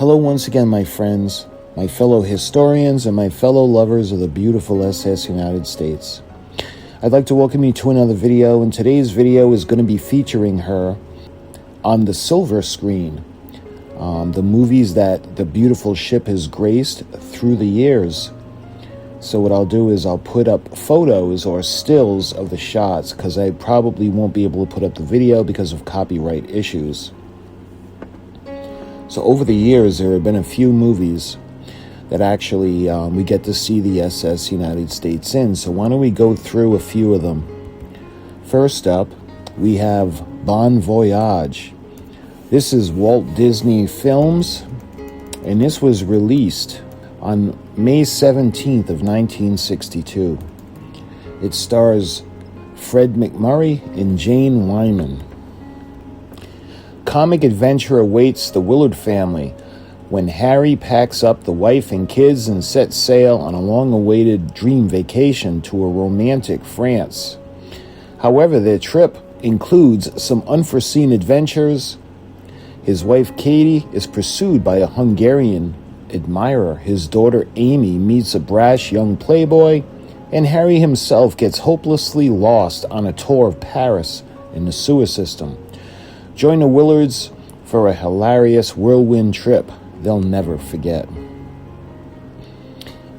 Hello once again, my friends, my fellow historians, and my fellow lovers of the beautiful SS United States. I'd like to welcome you to another video, and today's video is going to be featuring her on the silver screen. The movies that the beautiful ship has graced through the years. So what I'll do is I'll put up photos or stills of the shots, because I probably won't be able to put up the video because of copyright issues. So over the years, there have been a few movies that actually we get to see the SS United States in. So why don't we go through a few of them. First up, we have Voyage. This is Walt Disney Films, and this was released on May 17th of 1962. It stars Fred MacMurray and Jane Wyman. Comic adventure awaits the Willard family when Harry packs up the wife and kids and sets sail on a long-awaited dream vacation to a romantic France. However, their trip includes some unforeseen adventures. His wife Katie is pursued by a Hungarian admirer. His daughter Amy meets a brash young playboy, and Harry himself gets hopelessly lost on a tour of Paris in the sewer system. Join the Willards for a hilarious whirlwind trip they'll never forget.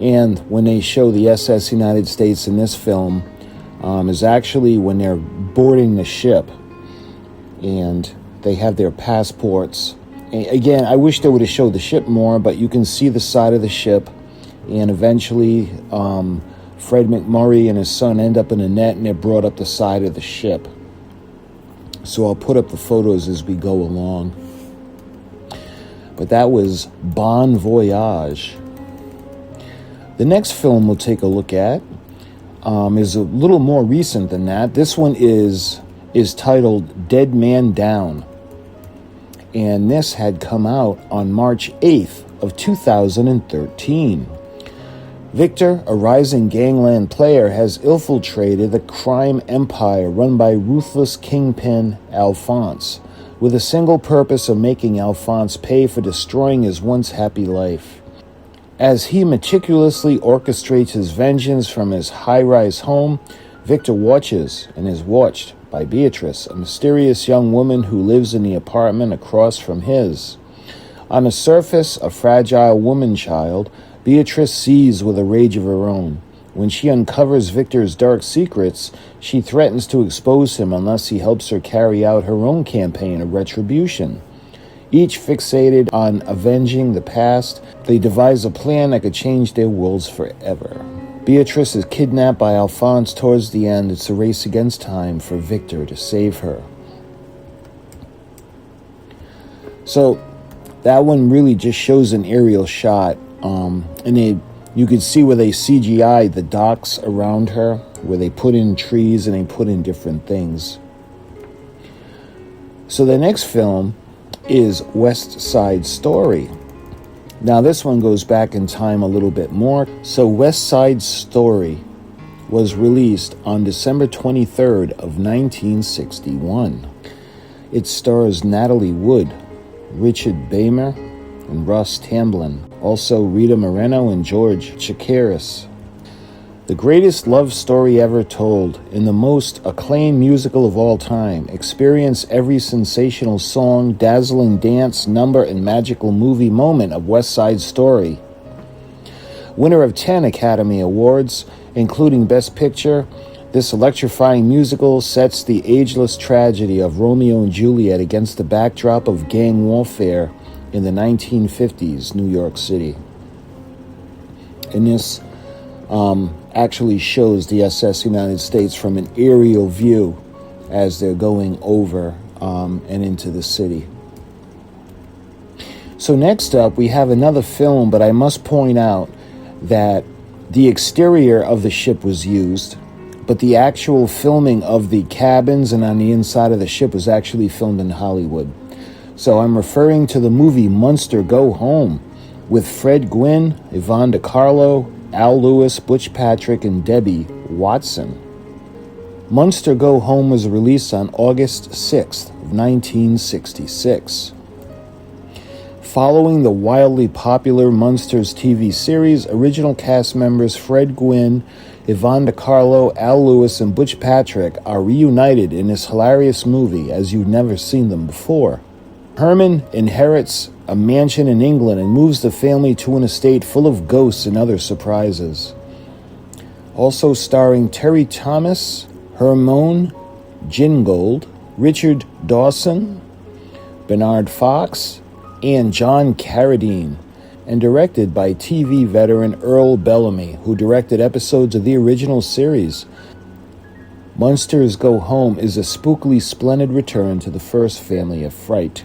And when they show the SS United States in this film, is actually when they're boarding the ship and they have their passports. And again, I wish they would have showed the ship more, but you can see the side of the ship, and eventually Fred MacMurray and his son end up in a net and they're brought up the side of the ship. So I'll put up the photos as we go along. But that was Bon Voyage. The next film we'll take a look at is a little more recent than that. This one is titled Dead Man Down. And this had come out on March 8th of 2013. Victor, a rising gangland player, has infiltrated the crime empire run by ruthless kingpin Alphonse, with a single purpose of making Alphonse pay for destroying his once happy life. As he meticulously orchestrates his vengeance from his high-rise home, Victor watches and is watched by Beatrice, a mysterious young woman who lives in the apartment across from his. On the surface, a fragile woman-child, Beatrice sees with a rage of her own. When she uncovers Victor's dark secrets, she threatens to expose him unless he helps her carry out her own campaign of retribution. Each fixated on avenging the past, they devise a plan that could change their worlds forever. Beatrice is kidnapped by Alphonse towards the end. It's a race against time for Victor to save her. So that one really just shows an aerial shot. And you could see where they CGI'd the docks around her, where they put in trees and they put in different things. So the next film is West Side Story. Now this one goes back in time a little bit more. So West Side Story was released on December 23rd of 1961. It stars Natalie Wood, Richard Beymer, and Ross Tamblyn. Also Rita Moreno and George Chakiris. The greatest love story ever told in the most acclaimed musical of all time. Experience every sensational song, dazzling dance, number, and magical movie moment of West Side Story. Winner of 10 Academy Awards, including Best Picture, this electrifying musical sets the ageless tragedy of Romeo and Juliet against the backdrop of gang warfare in the 1950s New York City. And this actually shows the SS United States from an aerial view as they're going over and into the city. So next up, we have another film, but I must point out that the exterior of the ship was used, but the actual filming of the cabins and on the inside of the ship was actually filmed in Hollywood. So I'm referring to the movie Munsters Go Home with Fred Gwynne, Yvonne DiCarlo, Al Lewis, Butch Patrick, and Debbie Watson. Munsters Go Home was released on August 6th of 1966. Following the wildly popular Munsters TV series, original cast members Fred Gwynne, Yvonne DiCarlo, Al Lewis, and Butch Patrick are reunited in this hilarious movie as you've never seen them before. Herman inherits a mansion in England and moves the family to an estate full of ghosts and other surprises. Also starring Terry Thomas, Hermione Gingold, Richard Dawson, Bernard Fox, and John Carradine, and directed by TV veteran Earl Bellamy, who directed episodes of the original series. Munsters Go Home is a spookily splendid return to the first family of fright.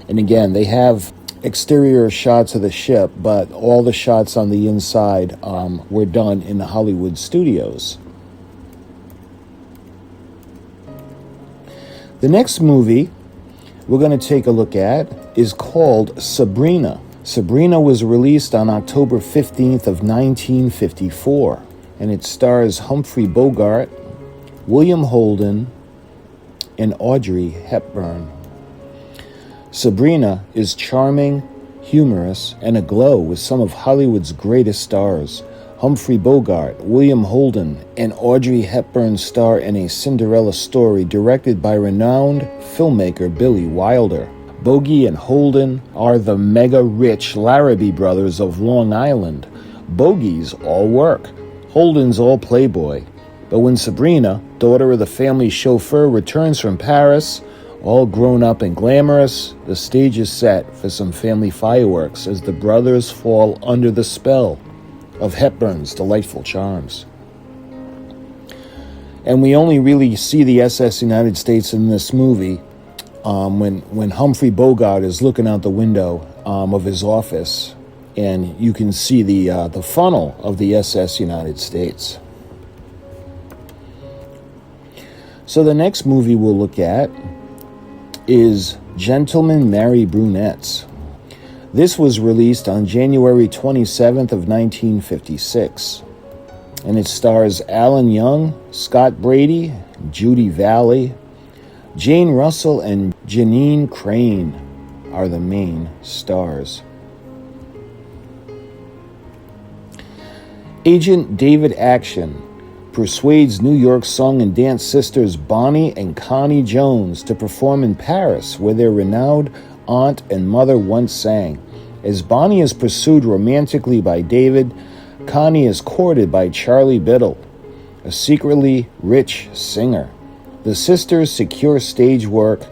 And again, they have exterior shots of the ship, but all the shots on the inside were done in the Hollywood studios. The next movie we're going to take a look at is called Sabrina. Sabrina was released on October 15th of 1954, and it stars Humphrey Bogart, William Holden, and Audrey Hepburn. Sabrina is charming, humorous, and aglow with some of Hollywood's greatest stars. Humphrey Bogart, William Holden, and Audrey Hepburn star in a Cinderella story directed by renowned filmmaker Billy Wilder. Bogey and Holden are the mega-rich Larrabee brothers of Long Island. Bogey's all work, Holden's all playboy. But when Sabrina, daughter of the family chauffeur, returns from Paris, all grown up and glamorous, the stage is set for some family fireworks as the brothers fall under the spell of Hepburn's delightful charms. And we only really see the SS United States in this movie when Humphrey Bogart is looking out the window of his office, and you can see the funnel of the SS United States. So the next movie we'll look at is Gentlemen Marry Brunettes. This was released on January 27th of 1956, and it stars Alan Young, Scott Brady, Judy Valley, Jane Russell, and Janine Crane are the main stars. Agent David Action persuades New York song and dance sisters Bonnie and Connie Jones to perform in Paris, where their renowned aunt and mother once sang. As Bonnie is pursued romantically by David, Connie is courted by Charlie Biddle, a secretly rich singer. The sisters secure stage work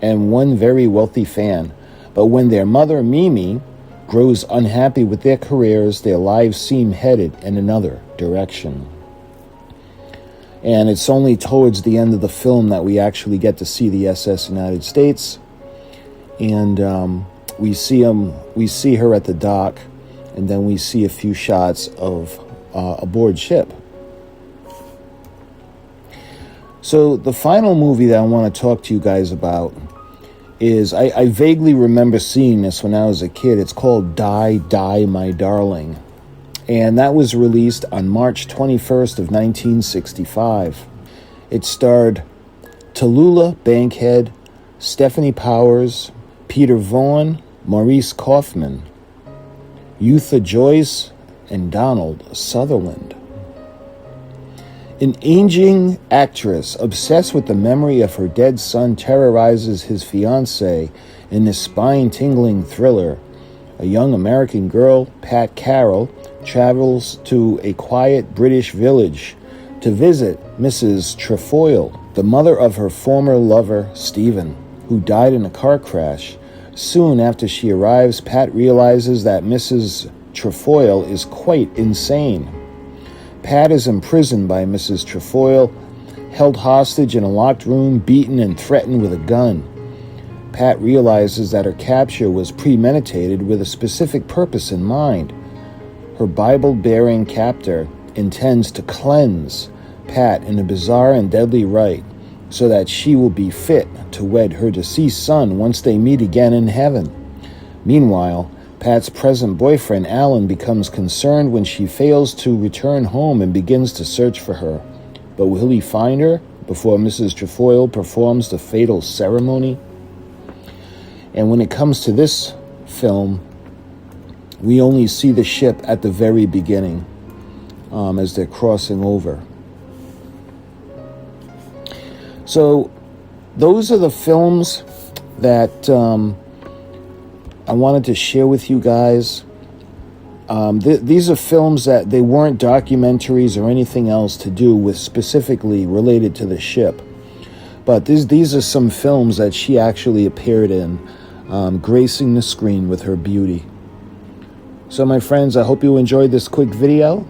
and one very wealthy fan, but when their mother, Mimi, grows unhappy with their careers, their lives seem headed in another direction. And it's only towards the end of the film that we actually get to see the SS United States, and we see her at the dock, and then we see a few shots of aboard ship. So the final movie that I want to talk to you guys about is, I vaguely remember seeing this when I was a kid. It's called Die, Die, My Darling. And that was released on March 21st of 1965. It starred Tallulah Bankhead, Stephanie Powers, Peter Vaughan, Maurice Kaufman, Eutha Joyce, and Donald Sutherland. An aging actress obsessed with the memory of her dead son terrorizes his fiancée in this spine-tingling thriller. A young American girl, Pat Carroll, travels to a quiet British village to visit Mrs. Trefoil, the mother of her former lover, Stephen, who died in a car crash. Soon after she arrives, Pat realizes that Mrs. Trefoil is quite insane. Pat is imprisoned by Mrs. Trefoil, held hostage in a locked room, beaten and threatened with a gun. Pat realizes that her capture was premeditated with a specific purpose in mind. Her Bible-bearing captor intends to cleanse Pat in a bizarre and deadly rite so that she will be fit to wed her deceased son once they meet again in heaven. Meanwhile, Pat's present boyfriend, Alan, becomes concerned when she fails to return home and begins to search for her. But will he find her before Mrs. Trefoil performs the fatal ceremony? And when it comes to this film, we only see the ship at the very beginning as they're crossing over. So those are the films that I wanted to share with you guys. These are films that they weren't documentaries or anything else to do with specifically related to the ship. But these are some films that she actually appeared in, gracing the screen with her beauty. So my friends, I hope you enjoyed this quick video.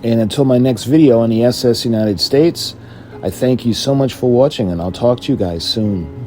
And until my next video on the SS United States, I thank you so much for watching, and I'll talk to you guys soon.